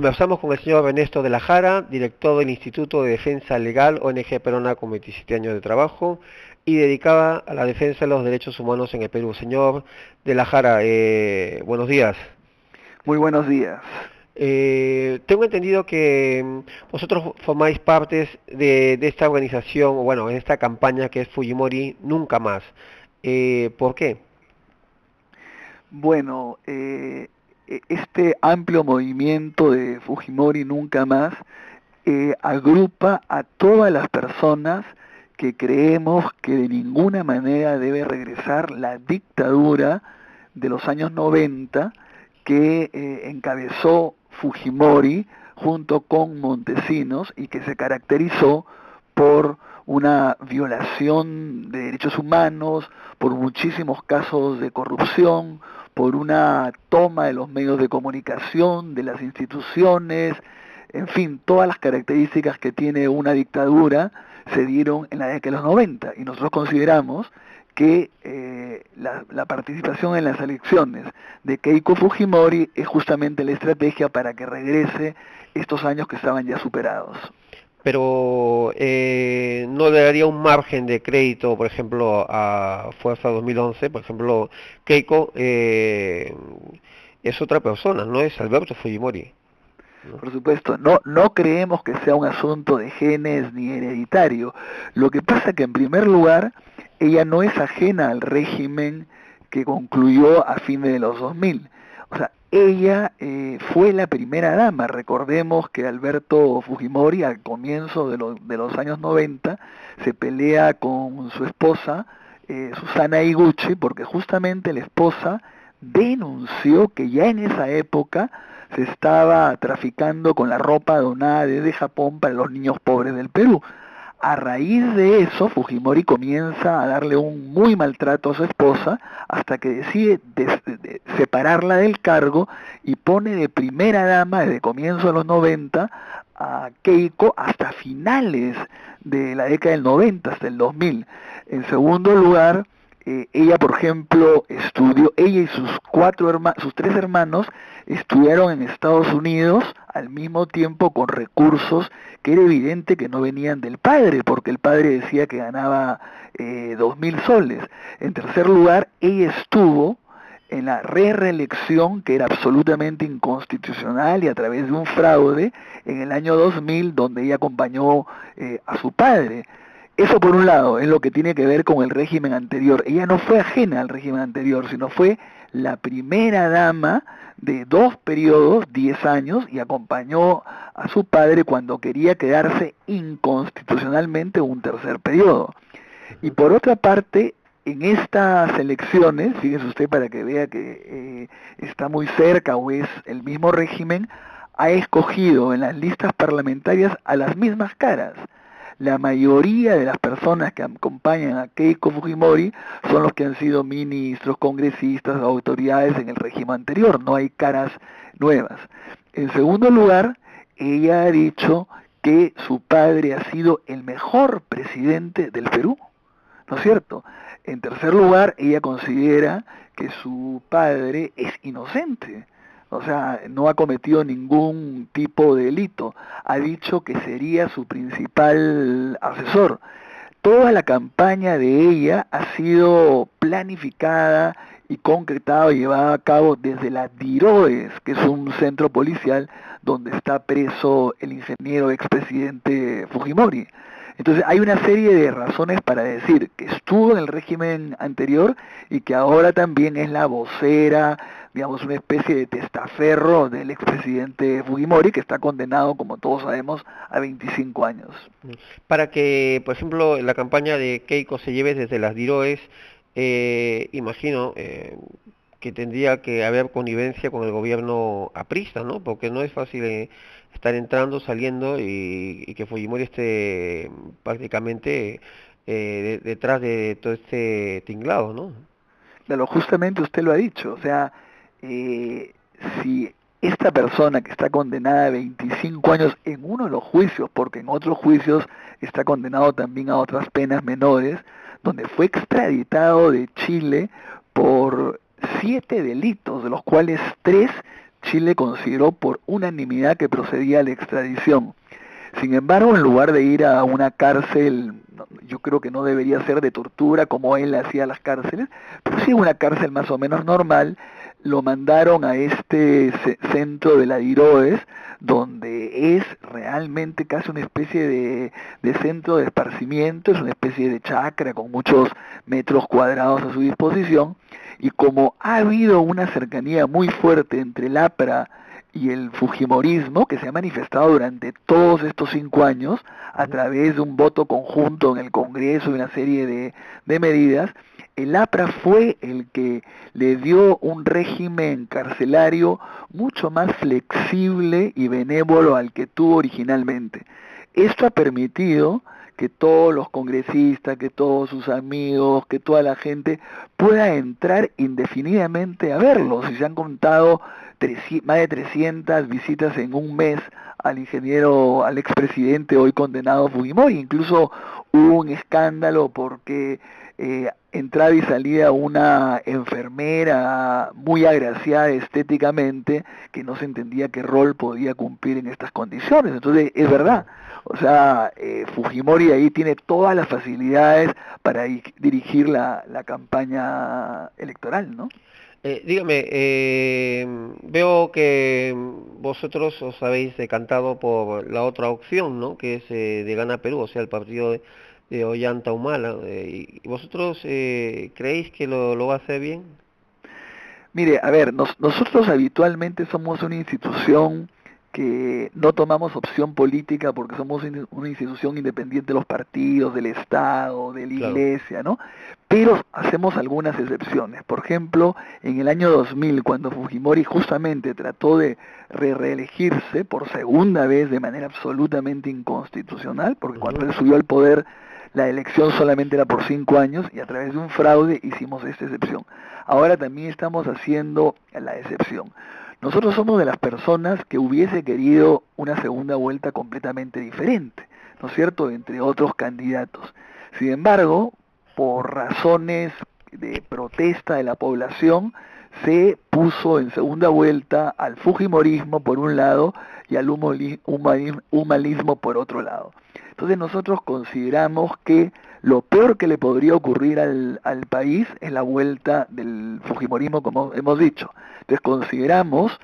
Conversamos con el señor Ernesto de la Jara, director del Instituto de Defensa Legal, ONG Peruana con 27 años de trabajo y dedicada a la defensa de los derechos humanos en el Perú. Señor de la Jara, buenos días. Muy buenos días. Tengo entendido que vosotros formáis partes de esta organización, o bueno, en esta campaña que es Fujimori Nunca Más. ¿Por qué? Bueno, este amplio movimiento de Fujimori Nunca Más agrupa a todas las personas que creemos que de ninguna manera debe regresar la dictadura de los años 90 que encabezó Fujimori junto con Montesinos y que se caracterizó por una violación de derechos humanos, por muchísimos casos de corrupción, por una toma de los medios de comunicación, de las instituciones, en fin, todas las características que tiene una dictadura se dieron en la década de los 90 y nosotros consideramos que la participación en las elecciones de Keiko Fujimori es justamente la estrategia para que regrese estos años que estaban ya superados. Pero no le daría un margen de crédito, por ejemplo, a Fuerza 2011, por ejemplo, Keiko es otra persona, no es Alberto Fujimori, ¿no? Por supuesto, no creemos que sea un asunto de genes ni hereditario. Lo que pasa es que en primer lugar, ella no es ajena al régimen que concluyó a fines de los 2000. O sea, ella fue la primera dama. Recordemos que Alberto Fujimori al comienzo de los años 90 se pelea con su esposa, Susana Iguchi, porque justamente la esposa denunció que ya en esa época se estaba traficando con la ropa donada desde Japón para los niños pobres del Perú. A raíz de eso, Fujimori comienza a darle un muy maltrato a su esposa hasta que decide separarla del cargo y pone de primera dama desde comienzo de los 90 a Keiko hasta finales de la década del 90, hasta el 2000. En segundo lugar, ella, por ejemplo, estudió, ella y sus tres hermanos estudiaron en Estados Unidos al mismo tiempo con recursos que era evidente que no venían del padre, porque el padre decía que ganaba 2.000 soles. En tercer lugar, ella estuvo en la reelección que era absolutamente inconstitucional y a través de un fraude en el año 2000 donde ella acompañó a su padre. Eso por un lado es lo que tiene que ver con el régimen anterior. Ella no fue ajena al régimen anterior, sino fue la primera dama de dos periodos, 10 años, y acompañó a su padre cuando quería quedarse inconstitucionalmente un tercer periodo. Y por otra parte, en estas elecciones, fíjese usted para que vea que está muy cerca o es el mismo régimen, ha escogido en las listas parlamentarias a las mismas caras. La mayoría de las personas que acompañan a Keiko Fujimori son los que han sido ministros, congresistas, autoridades en el régimen anterior, no hay caras nuevas. En segundo lugar, ella ha dicho que su padre ha sido el mejor presidente del Perú, ¿no es cierto? En tercer lugar, ella considera que su padre es inocente, o sea, no ha cometido ningún tipo de delito. Ha dicho que sería su principal asesor. Toda la campaña de ella ha sido planificada y concretada y llevada a cabo desde la DIROES, que es un centro policial donde está preso el ingeniero expresidente Fujimori. Entonces hay una serie de razones para decir que estuvo en el régimen anterior y que ahora también es la vocera, digamos, una especie de testaferro del expresidente Fujimori, que está condenado, como todos sabemos, a 25 años. Para que, por ejemplo, la campaña de Keiko se lleve desde las DIROES, imagino que tendría que haber connivencia con el gobierno aprista, ¿no? Porque no es fácil estar entrando, saliendo y que Fujimori esté prácticamente detrás de todo este tinglado, ¿no? Claro, justamente usted lo ha dicho, o sea, eh, si esta persona que está condenada a 25 años en uno de los juicios, porque en otros juicios está condenado también a otras penas menores, donde fue extraditado de Chile por 7 delitos, de los cuales 3 Chile consideró por unanimidad que procedía a la extradición. Sin embargo, en lugar de ir a una cárcel, yo creo que no debería ser de tortura como él hacía las cárceles, pero sí una cárcel más o menos normal, lo mandaron a este centro de la Diroes, donde es realmente casi una especie de centro de esparcimiento, es una especie de chacra con muchos metros cuadrados a su disposición, y como ha habido una cercanía muy fuerte entre el APRA y el fujimorismo, que se ha manifestado durante todos estos 5 años a Ujú. través de un voto conjunto en el Congreso y una serie de medidas, el APRA fue el que le dio un régimen carcelario mucho más flexible y benévolo al que tuvo originalmente. Esto ha permitido que todos los congresistas, que todos sus amigos, que toda la gente pueda entrar indefinidamente a verlos. Y se han contado más de 300 visitas en un mes al ingeniero, al expresidente hoy condenado Fujimori. Incluso hubo un escándalo porque entraba y salía una enfermera muy agraciada estéticamente que no se entendía qué rol podía cumplir en estas condiciones. Entonces, es verdad, Claro. o sea, Fujimori ahí tiene todas las facilidades para dirigir la campaña electoral, ¿no? Dígame, veo que vosotros os habéis decantado por la otra opción, ¿no? Que es de Gana Perú, o sea, el partido de Ollanta Humala. ¿Y vosotros creéis que lo va a hacer bien? Mire, a ver, nosotros habitualmente somos una institución que no tomamos opción política porque somos una institución independiente de los partidos, del Estado, de la Claro. Iglesia, ¿no? Pero hacemos algunas excepciones. Por ejemplo, en el año 2000, cuando Fujimori justamente trató de reelegirse por segunda vez de manera absolutamente inconstitucional, porque cuando Ujú. él subió al poder la elección solamente era por 5 años y a través de un fraude hicimos esta excepción. Ahora también estamos haciendo la excepción. Nosotros somos de las personas que hubiese querido una segunda vuelta completamente diferente, ¿no es cierto?, entre otros candidatos. Sin embargo, por razones de protesta de la población, se puso en segunda vuelta al fujimorismo por un lado y al humanismo por otro lado. Entonces nosotros consideramos que lo peor que le podría ocurrir al país es la vuelta del fujimorismo, como hemos dicho. Entonces consideramos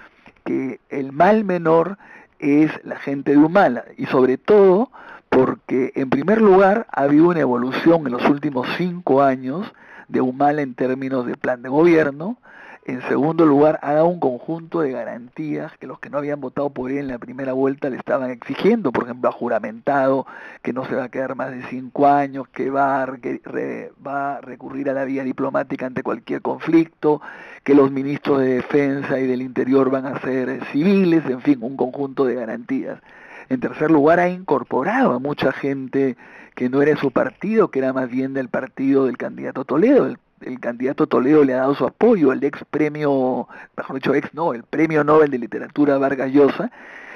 que el mal menor es la gente de Humala, y sobre todo porque en primer lugar ha habido una evolución en los últimos 5 años de Humala en términos de plan de gobierno. En segundo lugar, ha dado un conjunto de garantías que los que no habían votado por él en la primera vuelta le estaban exigiendo. Por ejemplo, ha juramentado que no se va a quedar más de 5 años, que va a recurrir a la vía diplomática ante cualquier conflicto, que los ministros de Defensa y del Interior van a ser civiles, en fin, un conjunto de garantías. En tercer lugar, ha incorporado a mucha gente que no era de su partido, que era más bien del partido del candidato Toledo. El candidato Toledo le ha dado su apoyo, el ex premio, mejor dicho, ex no, el premio Nobel de Literatura Vargas Llosa,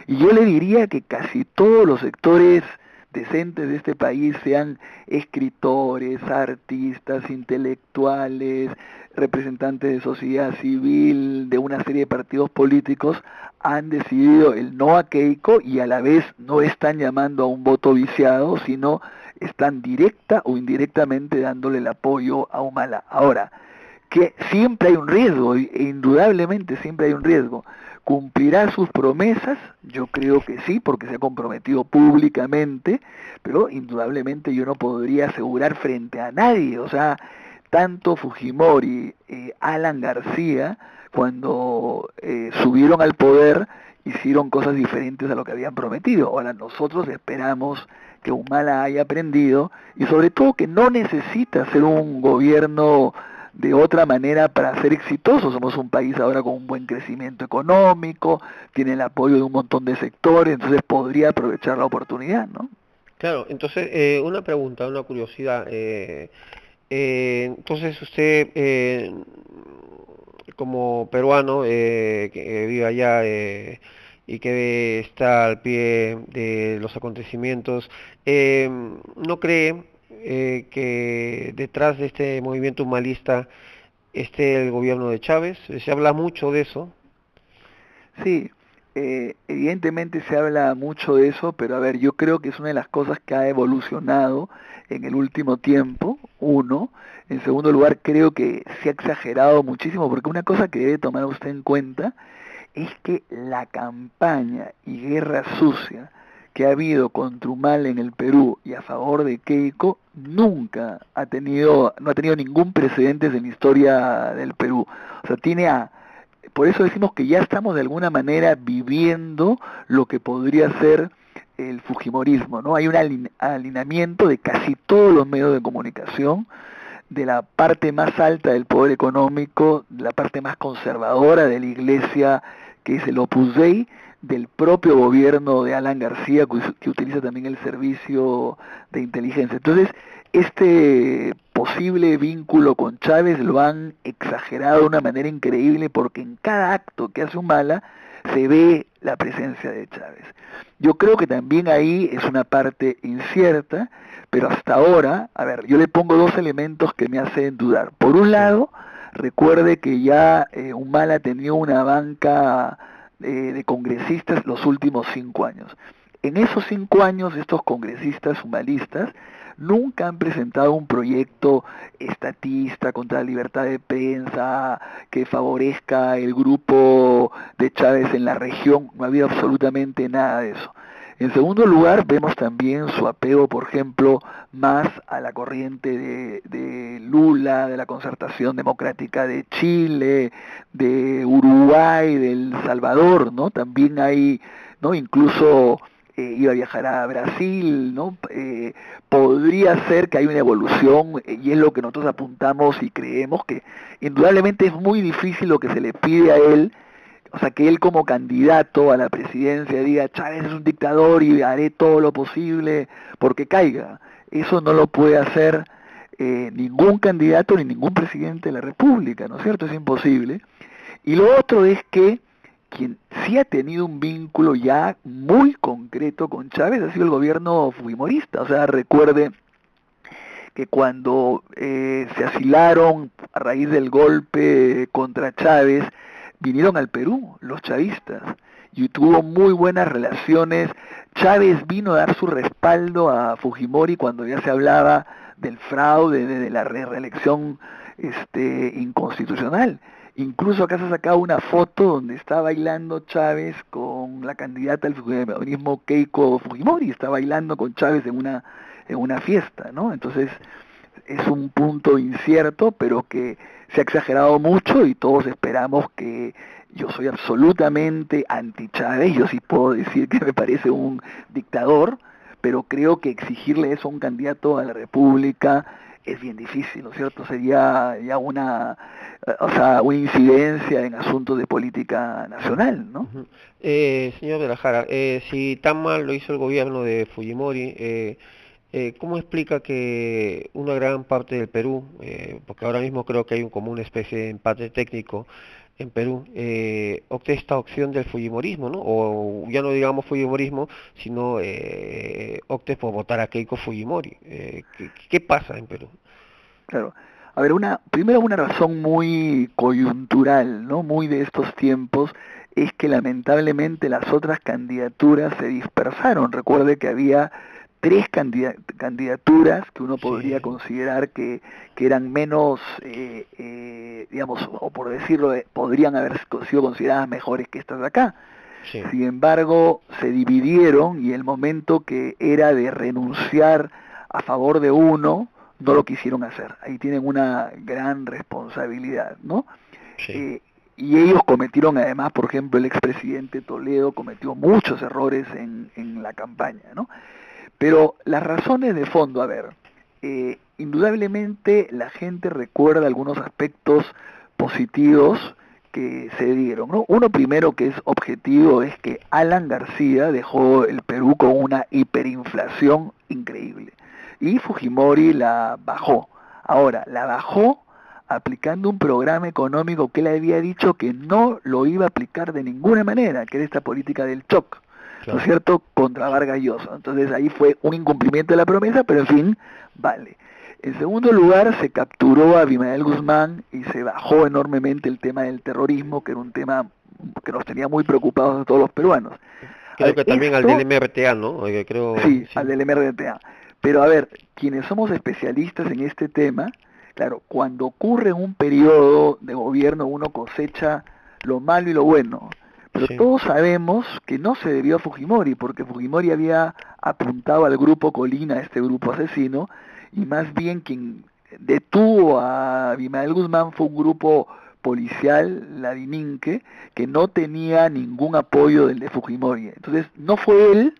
y yo le diría que casi todos los sectores decentes de este país, sean escritores, artistas, intelectuales, representantes de sociedad civil, de una serie de partidos políticos, han decidido el no a Keiko y a la vez no están llamando a un voto viciado, sino están directa o indirectamente dándole el apoyo a Humala. Ahora, que siempre hay un riesgo, e indudablemente siempre hay un riesgo. ¿Cumplirá sus promesas? Yo creo que sí, porque se ha comprometido públicamente, pero indudablemente yo no podría asegurar frente a nadie. O sea, tanto Fujimori, Alan García, cuando subieron al poder, hicieron cosas diferentes a lo que habían prometido. Ahora nosotros esperamos que Humala haya aprendido y sobre todo que no necesita ser un gobierno de otra manera para ser exitosos. Somos un país ahora con un buen crecimiento económico, tiene el apoyo de un montón de sectores, entonces podría aprovechar la oportunidad, ¿no? Claro, entonces una pregunta, una curiosidad. Entonces usted, como peruano que vive allá y que está al pie de los acontecimientos, ¿no cree que detrás de este movimiento humanista esté el gobierno de Chávez? Se habla mucho de eso. Sí, evidentemente se habla mucho de eso, pero a ver, yo creo que es una de las cosas que ha evolucionado en el último tiempo, uno. En segundo lugar, creo que se ha exagerado muchísimo, porque una cosa que debe tomar usted en cuenta es que la campaña y guerra sucia que ha habido contra Humala en el Perú y a favor de Keiko nunca no ha tenido ningún precedente en la historia del Perú. O sea, por eso decimos que ya estamos de alguna manera viviendo lo que podría ser el fujimorismo, ¿no? Hay un alineamiento de casi todos los medios de comunicación, de la parte más alta del poder económico, de la parte más conservadora de la iglesia, que es el Opus Dei, del propio gobierno de Alan García, que utiliza también el servicio de inteligencia. Entonces, este posible vínculo con Chávez lo han exagerado de una manera increíble, porque en cada acto que hace Humala se ve la presencia de Chávez. Yo creo que también ahí es una parte incierta, pero hasta ahora, a ver, yo le pongo dos elementos que me hacen dudar. Por un Sí, lado, recuerde que ya Humala tenía una banca de congresistas los últimos 5 años. En esos 5 años, estos congresistas humalistas nunca han presentado un proyecto estatista contra la libertad de prensa que favorezca el grupo de Chávez en la región. No ha habido absolutamente nada de eso. En segundo lugar, vemos también su apego, por ejemplo, más a la corriente de Lula, de la concertación democrática de Chile, de Uruguay, de El Salvador, ¿no? También hay, ¿no? Incluso iba a viajar a Brasil, ¿no? Podría ser que hay una evolución, y es lo que nosotros apuntamos y creemos que indudablemente es muy difícil lo que se le pide a él, o sea, que él como candidato a la presidencia diga: Chávez es un dictador y haré todo lo posible porque caiga. Eso no lo puede hacer ningún candidato ni ningún presidente de la República, ¿no es cierto? Es imposible. Y lo otro es que quien sí ha tenido un vínculo ya muy concreto con Chávez ha sido el gobierno fujimorista. O sea, recuerde que cuando se asilaron a raíz del golpe contra Chávez, vinieron al Perú los chavistas y tuvo muy buenas relaciones. Chávez vino a dar su respaldo a Fujimori cuando ya se hablaba del fraude, de la reelección inconstitucional. Incluso acá se ha sacado una foto donde está bailando Chávez con la candidata al fujimorismo Keiko Fujimori, está bailando con Chávez en una fiesta, ¿no? Entonces es un punto incierto, pero que se ha exagerado mucho y todos esperamos que... Yo soy absolutamente anti-Chávez, yo sí puedo decir que me parece un dictador, pero creo que exigirle eso a un candidato a la República es bien difícil, ¿no es cierto? Sería ya una incidencia en asuntos de política nacional, ¿no? ujú. Señor de la Jara, si tan mal lo hizo el gobierno de Fujimori, ¿cómo explica que una gran parte del Perú, porque ahora mismo creo que hay como una especie de empate técnico en Perú, opte esta opción del Fujimorismo, ¿no? O ya no digamos Fujimorismo, sino opte por votar a Keiko Fujimori. ¿Qué pasa en Perú? Claro. A ver, primero una razón muy coyuntural, ¿no? Muy de estos tiempos, es que lamentablemente las otras candidaturas se dispersaron. Recuerde que había tres candidaturas que uno podría Sí, considerar que eran menos, digamos, o por decirlo, podrían haber sido consideradas mejores que estas de acá. sí. Sin embargo, se dividieron y el momento que era de renunciar a favor de uno, no lo quisieron hacer. Ahí tienen una gran responsabilidad, ¿no? Sí. Eh, y ellos cometieron además, por ejemplo, el expresidente Toledo cometió muchos errores en la campaña, ¿no? Pero las razones de fondo, a ver, indudablemente la gente recuerda algunos aspectos positivos que se dieron, ¿no? Uno primero que es objetivo es que Alan García dejó el Perú con una hiperinflación increíble y Fujimori la bajó. Ahora, la bajó aplicando un programa económico que él había dicho que no lo iba a aplicar de ninguna manera, que era esta política del shock, ¿no es Claro. cierto?, contra Vargas Llosa. Entonces ahí fue un incumplimiento de la promesa, pero en fin, vale. En segundo lugar, se capturó a Abimael Guzmán y se bajó enormemente el tema del terrorismo, que era un tema que nos tenía muy preocupados a todos los peruanos. A Creo ver, que también al del esto, MRTA, ¿no? Oye, creo, sí, al sí, del MRTA. Pero a ver, quienes somos especialistas en este tema, claro, cuando ocurre un periodo de gobierno uno cosecha lo malo y lo bueno. Pero sí, todos sabemos que no se debió a Fujimori, porque Fujimori había apuntado al grupo Colina, a este grupo asesino, y más bien quien detuvo a Abimael Guzmán fue un grupo policial, la Dininque, que no tenía ningún apoyo del de Fujimori. Entonces, no fue él,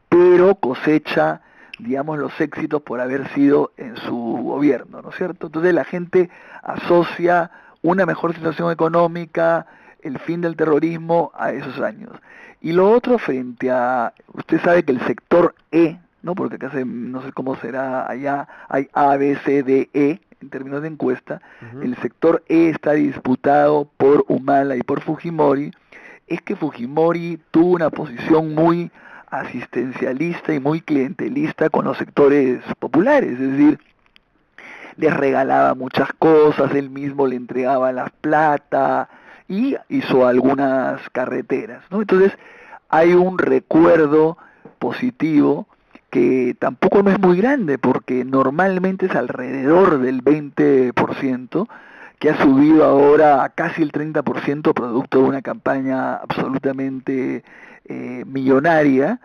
pero cosecha, digamos, los éxitos por haber sido en su gobierno, ¿no es cierto? Entonces la gente asocia una mejor situación económica, el fin del terrorismo a esos años. Y lo otro frente a, usted sabe que el sector E, ¿no? Porque acá no sé cómo será allá, hay A, B, C, D, E, en términos de encuesta, ujú, el sector E está disputado por Humala y por Fujimori, es que Fujimori tuvo una posición muy asistencialista y muy clientelista con los sectores populares, es decir, les regalaba muchas cosas, él mismo le entregaba la plata y hizo algunas carreteras, ¿no? Entonces hay un recuerdo positivo que tampoco no es muy grande porque normalmente es alrededor del 20%, que ha subido ahora a casi el 30% producto de una campaña absolutamente millonaria,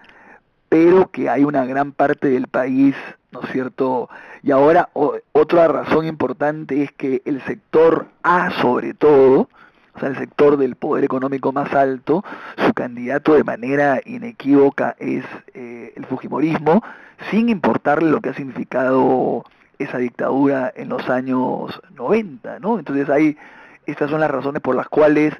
pero que hay una gran parte del país, ¿no es cierto? Y ahora otra razón importante es que el sector A sobre todo, o sea, el sector del poder económico más alto, su candidato de manera inequívoca es el Fujimorismo, sin importarle lo que ha significado esa dictadura en los años 90, ¿no? Entonces estas son las razones por las cuales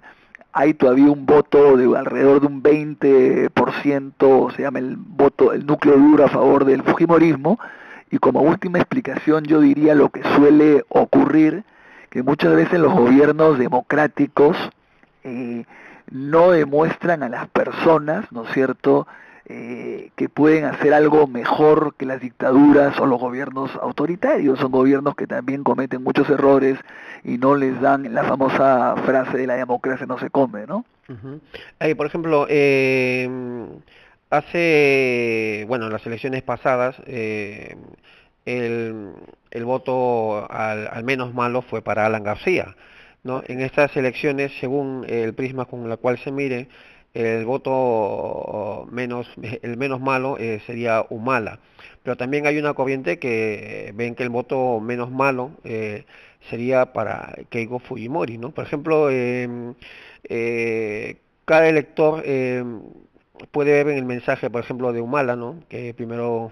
hay todavía un voto de alrededor de un 20%, se llama el voto, el núcleo duro a favor del Fujimorismo, y como última explicación yo diría lo que suele ocurrir, que muchas veces los gobiernos democráticos eh, no demuestran a las personas, ¿no es cierto?, que pueden hacer algo mejor que las dictaduras o los gobiernos autoritarios. Son gobiernos que también cometen muchos errores y no les dan la famosa frase de la democracia no se come, ¿no? ujú. Por ejemplo, bueno, en las elecciones pasadas, el, el voto al menos malo fue para Alan García, ¿no? Así En es. estas elecciones, según el prisma con la cual se mire, el voto el menos malo sería Humala. Pero también hay una corriente que ven que el voto menos malo sería para Keiko Fujimori, ¿no? Por ejemplo, cada elector puede ver en el mensaje, por ejemplo, de Humala, ¿no? Que primero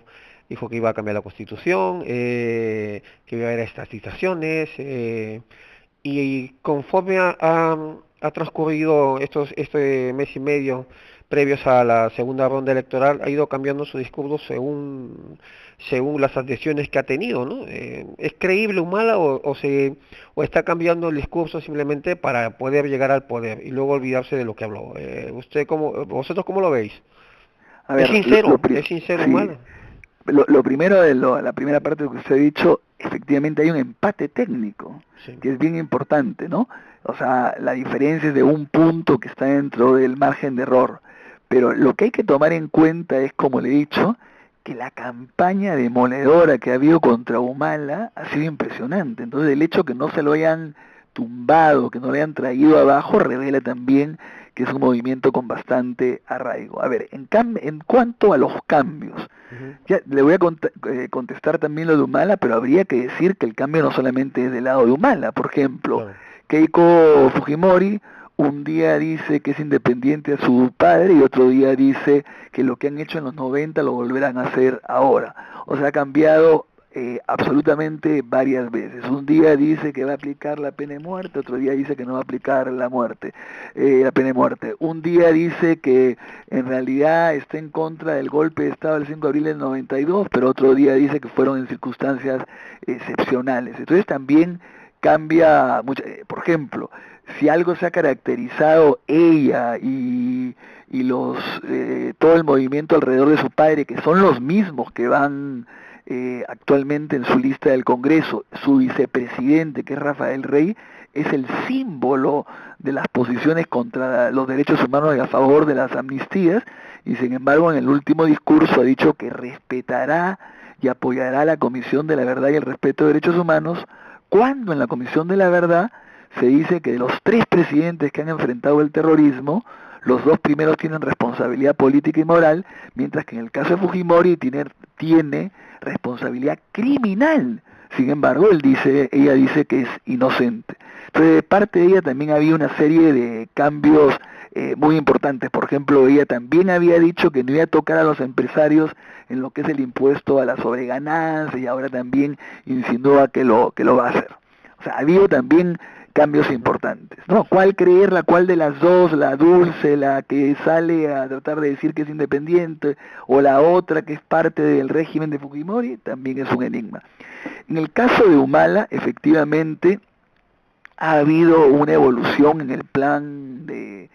dijo que iba a cambiar la constitución, que iba a haber estatizaciones, y conforme ha transcurrido este mes y medio previos a la segunda ronda electoral, ha ido cambiando su discurso según las adhesiones que ha tenido, ¿no? ¿Es creíble Humala o está cambiando el discurso simplemente para poder llegar al poder y luego olvidarse de lo que habló? ¿Vosotros cómo lo veis? A ver, ¿Es sincero sí, Humala? lo primero de la primera parte de lo que usted ha dicho, efectivamente hay un empate técnico, Sí. que es bien importante, ¿no? O sea, la diferencia es de un punto que está dentro del margen de error. Pero lo que hay que tomar en cuenta es, como le he dicho, que la campaña demoledora que ha habido contra Humala ha sido impresionante. Entonces el hecho que no se lo hayan tumbado, que no lo hayan traído abajo, revela también que es un movimiento con bastante arraigo. A ver, en cuanto a los cambios, Ujú, ya le voy a contestar también lo de Humala, pero habría que decir que el cambio no solamente es del lado de Humala. Por ejemplo, claro. Keiko Fujimori un día dice que es independiente a su padre y otro día dice que lo que han hecho en los 90 lo volverán a hacer ahora. O sea, ha cambiado absolutamente varias veces. Un día dice que va a aplicar la pena de muerte, otro día dice que no va a aplicar la pena de muerte. Un día dice que en realidad está en contra del golpe de Estado del 5 de abril del 92, pero otro día dice que fueron en circunstancias excepcionales. Entonces también cambia mucho. Por ejemplo, si algo se ha caracterizado ella y todo el movimiento alrededor de su padre, que son los mismos que van actualmente en su lista del Congreso. Su vicepresidente, que es Rafael Rey, es el símbolo de las posiciones contra los derechos humanos y a favor de las amnistías, y sin embargo en el último discurso ha dicho que respetará y apoyará la Comisión de la Verdad y el Respeto de Derechos Humanos, cuando en la Comisión de la Verdad se dice que de los 3 presidentes que han enfrentado el terrorismo, los 2 primeros tienen responsabilidad política y moral, mientras que en el caso de Fujimori tiene responsabilidad criminal. Sin embargo, ella dice que es inocente. Entonces, de parte de ella también había una serie de cambios muy importantes. Por ejemplo, ella también había dicho que no iba a tocar a los empresarios en lo que es el impuesto a la sobreganancia, y ahora también insinúa que lo va a hacer. O sea, ha habido también cambios importantes, ¿no? ¿Cuál creerla? ¿Cuál de las dos? La dulce, la que sale a tratar de decir que es independiente, o la otra que es parte del régimen de Fujimori, también es un enigma. En el caso de Humala, efectivamente, ha habido una evolución en el plan de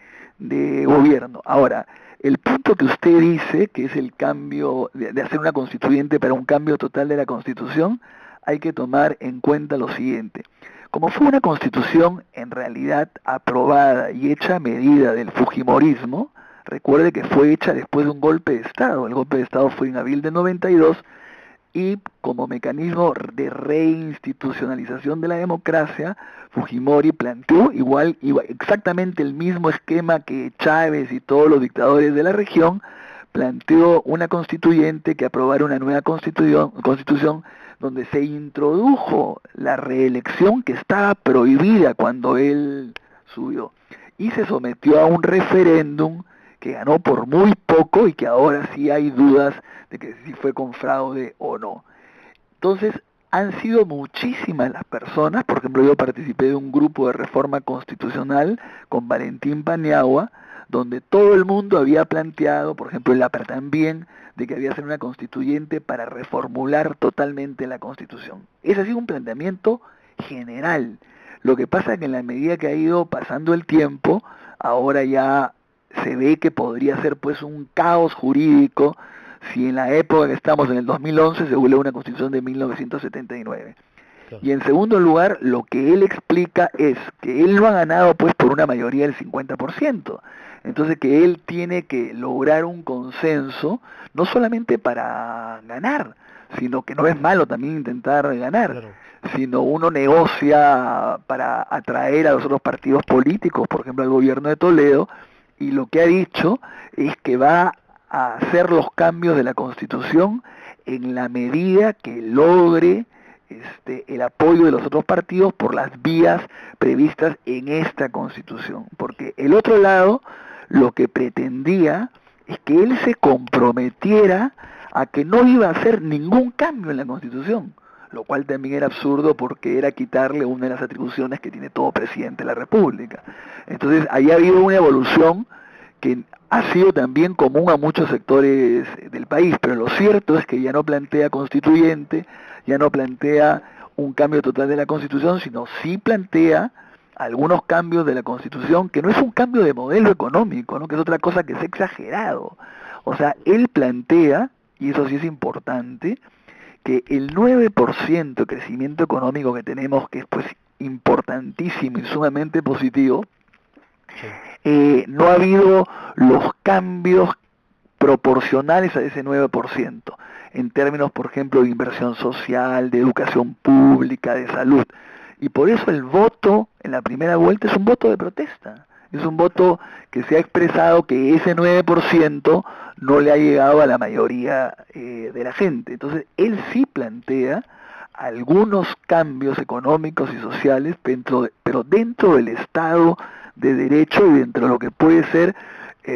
gobierno. Ahora, el punto que usted dice, que es el cambio de hacer una constituyente para un cambio total de la Constitución, hay que tomar en cuenta lo siguiente. Como fue una constitución en realidad aprobada y hecha a medida del fujimorismo, recuerde que fue hecha después de un golpe de Estado. El golpe de Estado fue en abril de 92, y como mecanismo de reinstitucionalización de la democracia, Fujimori planteó exactamente el mismo esquema que Chávez y todos los dictadores de la región. Planteó una constituyente que aprobara una nueva constitución donde se introdujo la reelección, que estaba prohibida cuando él subió, y se sometió a un referéndum que ganó por muy poco y que ahora sí hay dudas de que si fue con fraude o no. Entonces, han sido muchísimas las personas. Por ejemplo, yo participé de un grupo de reforma constitucional con Valentín Paniagua, donde todo el mundo había planteado, por ejemplo el APRA también, de que había que hacer una constituyente para reformular totalmente la Constitución. Ese ha sido un planteamiento general. Lo que pasa es que en la medida que ha ido pasando el tiempo, ahora ya se ve que podría ser pues un caos jurídico si en la época que estamos, en el 2011, se vuelve una constitución de 1979. Claro. Y en segundo lugar, lo que él explica es que él no ha ganado pues por una mayoría del 50%. Entonces que él tiene que lograr un consenso, no solamente para ganar, sino que no es malo también intentar ganar, claro, sino uno negocia para atraer a los otros partidos políticos, por ejemplo al gobierno de Toledo, y lo que ha dicho es que va a hacer los cambios de la Constitución en la medida que logre el apoyo de los otros partidos por las vías previstas en esta Constitución. Porque el otro lado lo que pretendía es que él se comprometiera a que no iba a hacer ningún cambio en la Constitución, lo cual también era absurdo porque era quitarle una de las atribuciones que tiene todo presidente de la República. Entonces, ahí ha habido una evolución que ha sido también común a muchos sectores del país, pero lo cierto es que ya no plantea constituyente, ya no plantea un cambio total de la Constitución, sino sí plantea algunos cambios de la Constitución, que no es un cambio de modelo económico, ¿no?, que es otra cosa que es exagerado. O sea, él plantea, y eso sí es importante, que el 9% de crecimiento económico que tenemos, que es pues importantísimo y sumamente positivo, no ha habido los cambios proporcionales a ese 9%, en términos, por ejemplo, de inversión social, de educación pública, de salud. Y por eso el voto en la primera vuelta es un voto de protesta. Es un voto que se ha expresado que ese 9% no le ha llegado a la mayoría de la gente. Entonces, él sí plantea algunos cambios económicos y sociales, pero dentro del Estado de Derecho y dentro de lo que puede ser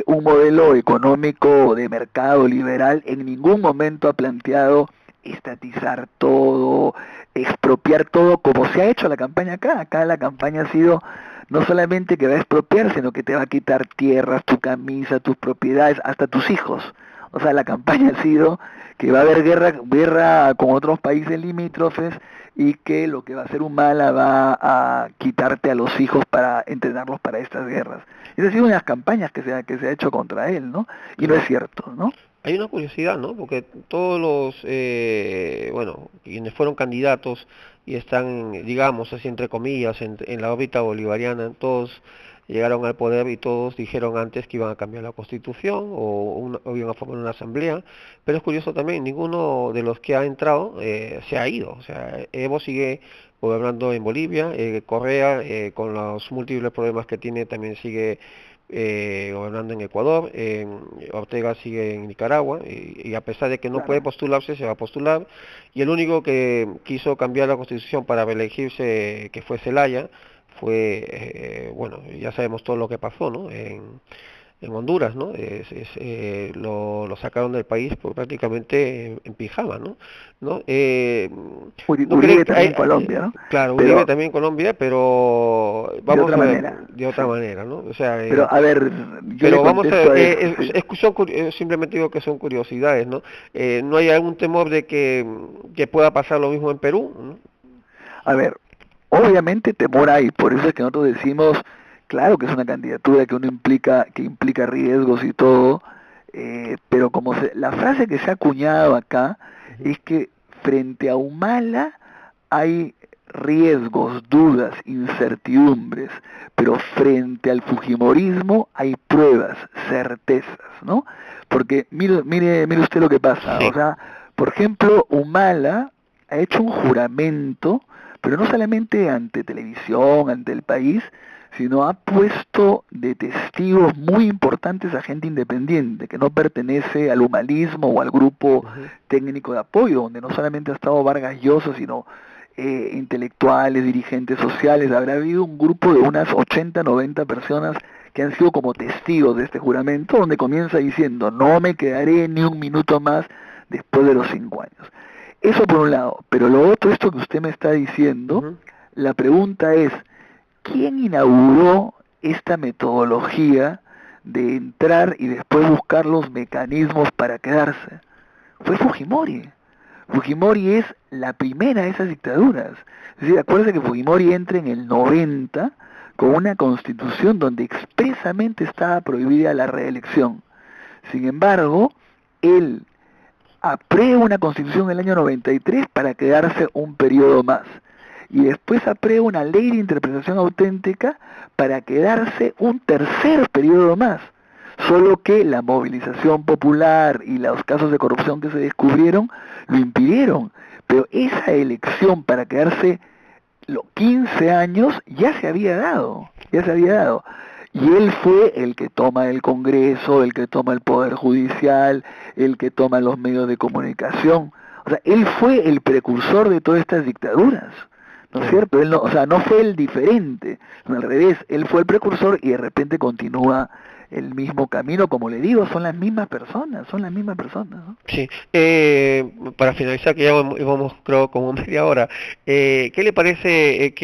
un modelo económico de mercado liberal. En ningún momento ha planteado estatizar todo, expropiar todo, como se ha hecho la campaña acá. Acá la campaña ha sido no solamente que va a expropiar, sino que te va a quitar tierras, tu camisa, tus propiedades, hasta tus hijos. O sea, la campaña ha sido que va a haber guerra con otros países limítrofes, y que lo que va a hacer Humala va a quitarte a los hijos para entrenarlos para estas guerras. Esa ha sido una de las campañas que se ha hecho contra él, ¿no? Y no es cierto, ¿no? hay una curiosidad, ¿no? Porque todos los, bueno, quienes fueron candidatos y están, digamos, así entre comillas, en la órbita bolivariana, todos llegaron al poder y todos dijeron antes que iban a cambiar la constitución o iban a formar una asamblea, pero es curioso también, ninguno de los que ha entrado se ha ido, o sea, Evo sigue gobernando en Bolivia, Correa con los múltiples problemas que tiene también sigue gobernando en Ecuador, Ortega sigue en Nicaragua y a pesar de que no puede Claro. postularse, se va a postular y el único que quiso cambiar la constitución para reelegirse, que fue Zelaya, fue, bueno, ya sabemos todo lo que pasó, ¿no? En Honduras, ¿no? Lo sacaron del país prácticamente en pijama, ¿no? ¿No? ¿No cree Uribe que también en Colombia, ¿no? claro, Uribe Pero también en Colombia, pero de vamos otra a ver, manera, de otra sí. manera, ¿no? O sea, Pero a ver, yo le pero vamos a contesto ver, a eso, sí. simplemente digo que son curiosidades, ¿no? ¿No hay algún temor de que pueda pasar lo mismo en Perú? ¿No? A ver, obviamente temor hay, por eso es que nosotros decimos, claro que es una candidatura que implica riesgos y todo, pero la frase que se ha acuñado acá Ujú, es que frente a Humala hay riesgos, dudas, incertidumbres, pero frente al Fujimorismo hay pruebas, certezas, ¿no? Porque mire usted lo que pasa, o sí. sea, por ejemplo, Humala ha hecho un juramento, pero no solamente ante televisión, ante el país, sino ha puesto de testigos muy importantes a gente independiente, que no pertenece al humanismo o al grupo Ujú, técnico de apoyo, donde no solamente ha estado Vargas Llosa, sino intelectuales, dirigentes sociales. Habrá habido un grupo de unas 80, 90 personas que han sido como testigos de este juramento, donde comienza diciendo, no me quedaré ni un minuto más después de los 5 años. Eso por un lado, pero lo otro, esto que usted me está diciendo, ujú. la pregunta es, ¿quién inauguró esta metodología de entrar y después buscar los mecanismos para quedarse? Fue Fujimori. Fujimori es la primera de esas dictaduras. Es decir, acuérdense que Fujimori entra en el 90 con una constitución donde expresamente estaba prohibida la reelección. Sin embargo, él aprueba una constitución en el año 93 para quedarse un periodo más. Y después aprueba una ley de interpretación auténtica para quedarse un tercer periodo más. Solo que la movilización popular y los casos de corrupción que se descubrieron lo impidieron. Pero esa elección para quedarse los 15 años ya se había dado, ya se había dado. Y él fue el que toma el Congreso, el que toma el Poder Judicial, el que toma los medios de comunicación. O sea, él fue el precursor de todas estas dictaduras, ¿no es Claro. cierto? Él no, o sea, no fue el diferente, no, al revés, él fue el precursor y de repente continúa el mismo camino, como le digo, son las mismas personas, son las mismas personas, ¿no? Sí, para finalizar, que ya vamos creo como media hora, ¿qué le parece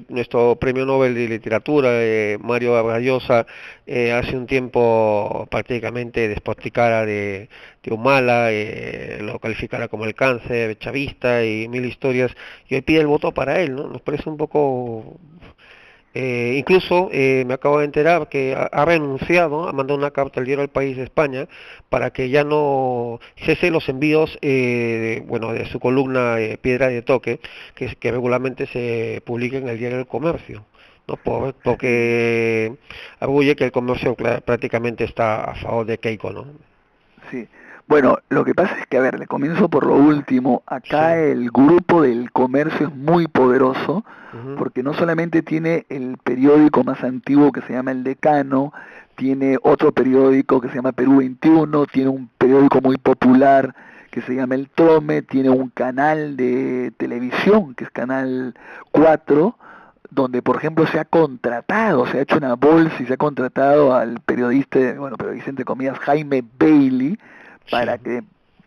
nuestro premio Nobel de Literatura, Mario Vargas Llosa, hace un tiempo prácticamente despotricara de Humala, lo calificara como el cáncer chavista y mil historias, y hoy pide el voto para él, ¿no? Nos parece un poco incluso me acabo de enterar que ha renunciado, ha mandado una carta al diario El País de España para que ya no cese los envíos, bueno, de su columna Piedra de Toque, que regularmente se publica en el diario El Comercio, ¿no? Sí. Porque arguye que el comercio prácticamente está a favor de Keiko, ¿no? Sí. Bueno, lo que pasa es que, a ver, le comienzo por lo último. Acá Sí. el grupo del comercio es muy poderoso Ujú, porque no solamente tiene el periódico más antiguo que se llama El Decano, tiene otro periódico que se llama Perú 21, tiene un periódico muy popular que se llama El Trome, tiene un canal de televisión que es Canal 4, donde por ejemplo se ha contratado, se ha hecho una bolsa y se ha contratado al periodista, bueno, periodista entre comillas, Jaime Bailey, sí. para que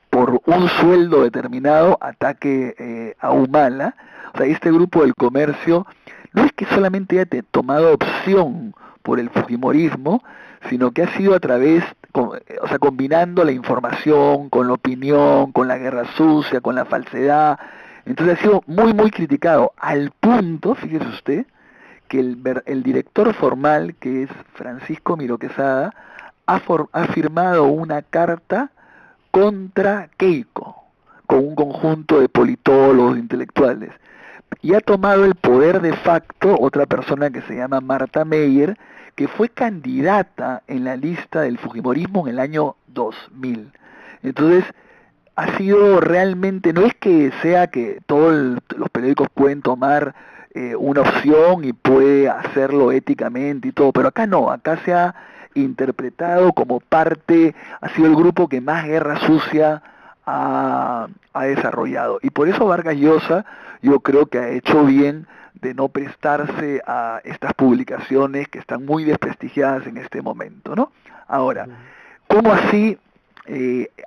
por un sueldo determinado ataque a Humala. O sea, este grupo del comercio no es que solamente haya tomado opción por el fujimorismo, sino que ha sido a través, o sea, combinando la información con la opinión, con la guerra sucia, con la falsedad. Entonces ha sido muy, muy criticado, al punto, fíjese usted, que el director formal, que es Francisco Miro Quesada, ha firmado una carta contra Keiko, con un conjunto de politólogos intelectuales, y ha tomado el poder de facto otra persona que se llama Marta Meyer, que fue candidata en la lista del Fujimorismo en el año 2000. Entonces, ha sido realmente, no es que sea que todos los periódicos pueden tomar una opción y puede hacerlo éticamente y todo, pero acá no, acá se ha interpretado como parte, ha sido el grupo que más guerra sucia ha desarrollado. Y por eso Vargas Llosa yo creo que ha hecho bien de no prestarse a estas publicaciones que están muy desprestigiadas en este momento, ¿no? Ahora, ¿cómo así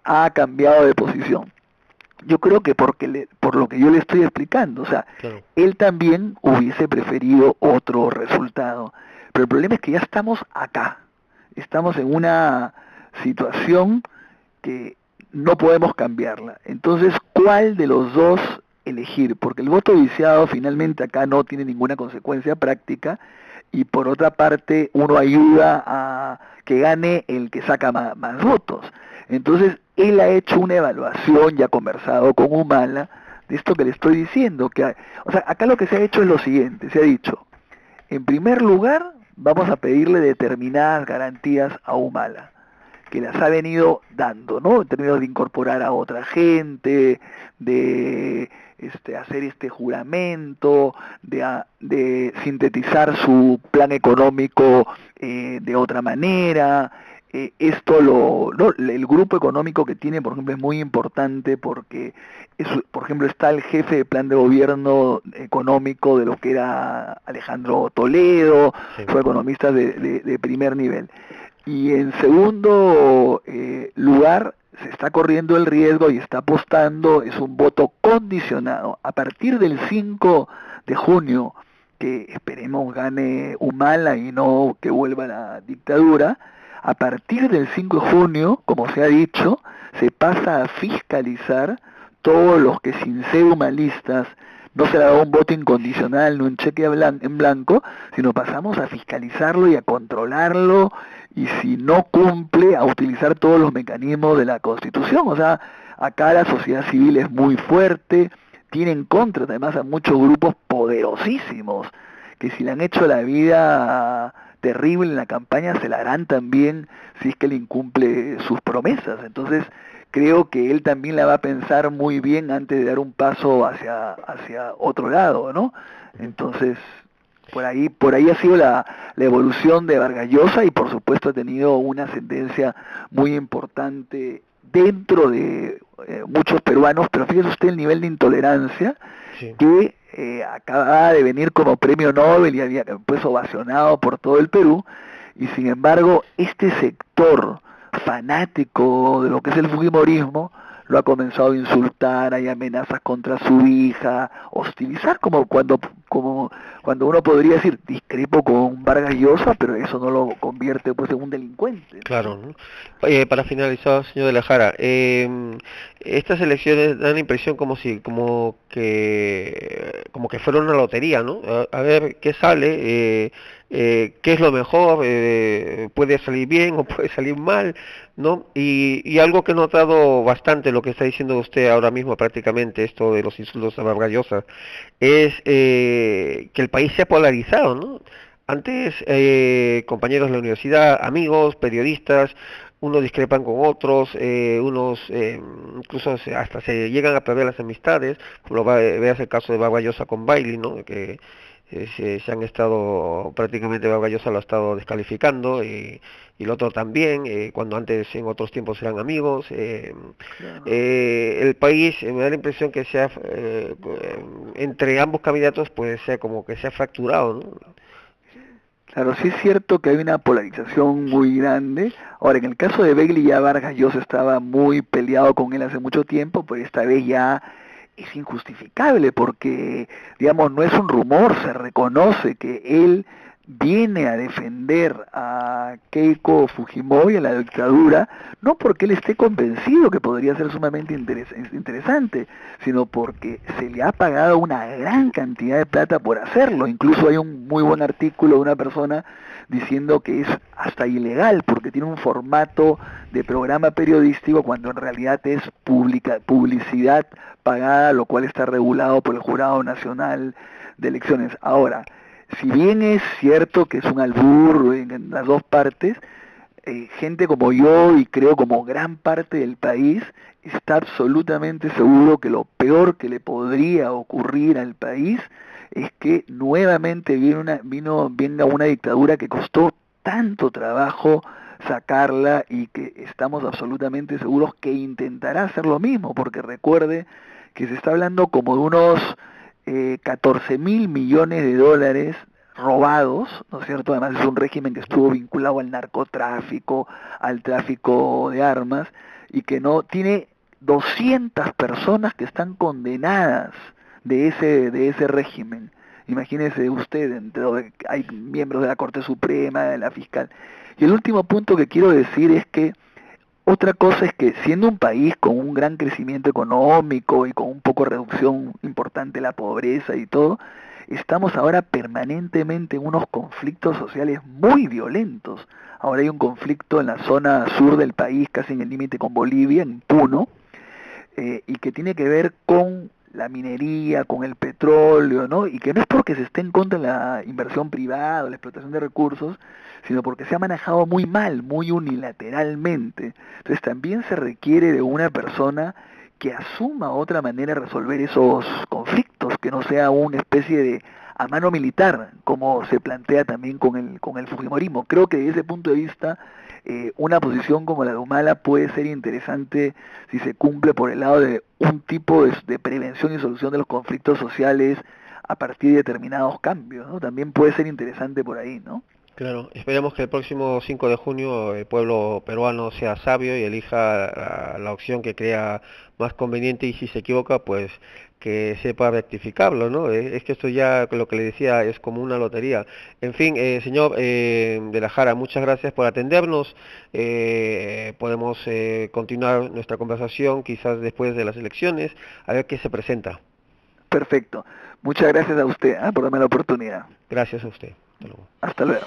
ha cambiado de posición? Yo creo que por lo que yo le estoy explicando, o sea, Claro. él también hubiese preferido otro resultado, pero el problema es que ya estamos acá, estamos en una situación que no podemos cambiarla. Entonces, ¿cuál de los dos elegir? Porque el voto viciado finalmente acá no tiene ninguna consecuencia práctica, y por otra parte uno ayuda a que gane el que saca más votos. Entonces, él ha hecho una evaluación y ha conversado con Humala de esto que le estoy diciendo, o sea, acá lo que se ha hecho es lo siguiente, se ha dicho, en primer lugar, vamos a pedirle determinadas garantías a Humala, que las ha venido dando, ¿no? En términos de incorporar a otra gente, de hacer este juramento, de sintetizar su plan económico de otra manera. ¿No? El grupo económico que tiene, por ejemplo, es muy importante porque, por ejemplo, está el jefe de plan de gobierno económico de lo que era Alejandro Toledo, Sí. fue economista de primer nivel. Y en segundo lugar, se está corriendo el riesgo y está apostando, es un voto condicionado. A partir del 5 de junio, que esperemos gane Humala y no que vuelva la dictadura, a partir del 5 de junio, como se ha dicho, se pasa a fiscalizar todos los que sin ser humalistas no se le da un voto incondicional, no un cheque en blanco, sino pasamos a fiscalizarlo y a controlarlo, y si no cumple, a utilizar todos los mecanismos de la Constitución. O sea, acá la sociedad civil es muy fuerte, tiene en contra además a muchos grupos poderosísimos, que si le han hecho la vida terrible en la campaña, se la harán también si es que él incumple sus promesas. Entonces, creo que él también la va a pensar muy bien antes de dar un paso hacia otro lado, ¿no? Entonces, por ahí ha sido la evolución de Vargas Llosa, y por supuesto ha tenido una ascendencia muy importante dentro de muchos peruanos, pero fíjese usted el nivel de intolerancia Sí. que acaba de venir como premio Nobel y había pues ovacionado por todo el Perú, y sin embargo este sector fanático de lo que es el fujimorismo lo ha comenzado a insultar, hay amenazas contra su hija, hostilizar, como cuando uno podría decir, discrepo con Vargas Llosa, pero eso no lo convierte pues en un delincuente, Claro, ¿no? ¿no? Para finalizar, señor de la Jara, estas elecciones dan la impresión como que fueron una lotería, ¿no? A ver qué sale, qué es lo mejor, puede salir bien o puede salir mal, ¿no? Y algo que he notado bastante, lo que está diciendo usted ahora mismo prácticamente, esto de los insultos a Vargas Llosa, es que el país se ha polarizado, ¿no? Antes, compañeros de la universidad, amigos, periodistas, unos discrepan con otros, unos incluso hasta se llegan a perder las amistades, como veas el caso de Vargas Llosa con Bailey, ¿no? Que se han estado, prácticamente Vargas Llosa lo ha estado descalificando, y el otro también, cuando antes en otros tiempos eran amigos. Claro. El país, me da la impresión que entre ambos candidatos, pues sea como que se ha fracturado, ¿no? Claro, sí es cierto que hay una polarización muy grande. Ahora, en el caso de Begley, ya Vargas Llosa estaba muy peleado con él hace mucho tiempo, pero esta vez ya es injustificable porque, digamos, no es un rumor, se reconoce que él viene a defender a Keiko Fujimori, a la dictadura, no porque él esté convencido que podría ser sumamente interesante, sino porque se le ha pagado una gran cantidad de plata por hacerlo. Incluso hay un muy buen artículo de una persona diciendo que es hasta ilegal porque tiene un formato de programa periodístico cuando en realidad es publicidad pagada, lo cual está regulado por el Jurado Nacional de Elecciones. Ahora, si bien es cierto que es un albur en las dos partes, gente como yo y creo como gran parte del país está absolutamente seguro que lo peor que le podría ocurrir al país es que nuevamente venga una dictadura que costó tanto trabajo sacarla y que estamos absolutamente seguros que intentará hacer lo mismo, porque recuerde que se está hablando como de unos 14.000 millones de dólares robados, ¿no es cierto? Además es un régimen que estuvo vinculado al narcotráfico, al tráfico de armas, y que no tiene 200 personas que están condenadas de ese régimen. Imagínese usted, hay miembros de la Corte Suprema, de la Fiscal. Y el último punto que quiero decir es que otra cosa es que siendo un país con un gran crecimiento económico y con un poco reducción importante de la pobreza y todo, estamos ahora permanentemente en unos conflictos sociales muy violentos. Ahora hay un conflicto en la zona sur del país, casi en el límite con Bolivia, en Puno, y que tiene que ver con la minería, con el petróleo, ¿no? Y que no es porque se esté en contra de la inversión privada o la explotación de recursos, sino porque se ha manejado muy mal, muy unilateralmente. Entonces también se requiere de una persona que asuma otra manera de resolver esos conflictos, que no sea una especie de a mano militar, como se plantea también con el Fujimorismo. Creo que desde ese punto de vista, una posición como la de Humala puede ser interesante si se cumple por el lado de un tipo de prevención y solución de los conflictos sociales a partir de determinados cambios, ¿no? También puede ser interesante por ahí, ¿no? Claro, esperemos que el próximo 5 de junio el pueblo peruano sea sabio y elija la opción que crea más conveniente y si se equivoca, pues que sepa rectificarlo, ¿no? Es que esto ya, lo que le decía, es como una lotería. En fin, señor de la Jara, muchas gracias por atendernos. Podemos continuar nuestra conversación quizás después de las elecciones, a ver qué se presenta. Perfecto. Muchas gracias a usted, por darme la oportunidad. Gracias a usted. Hasta luego. Hasta luego.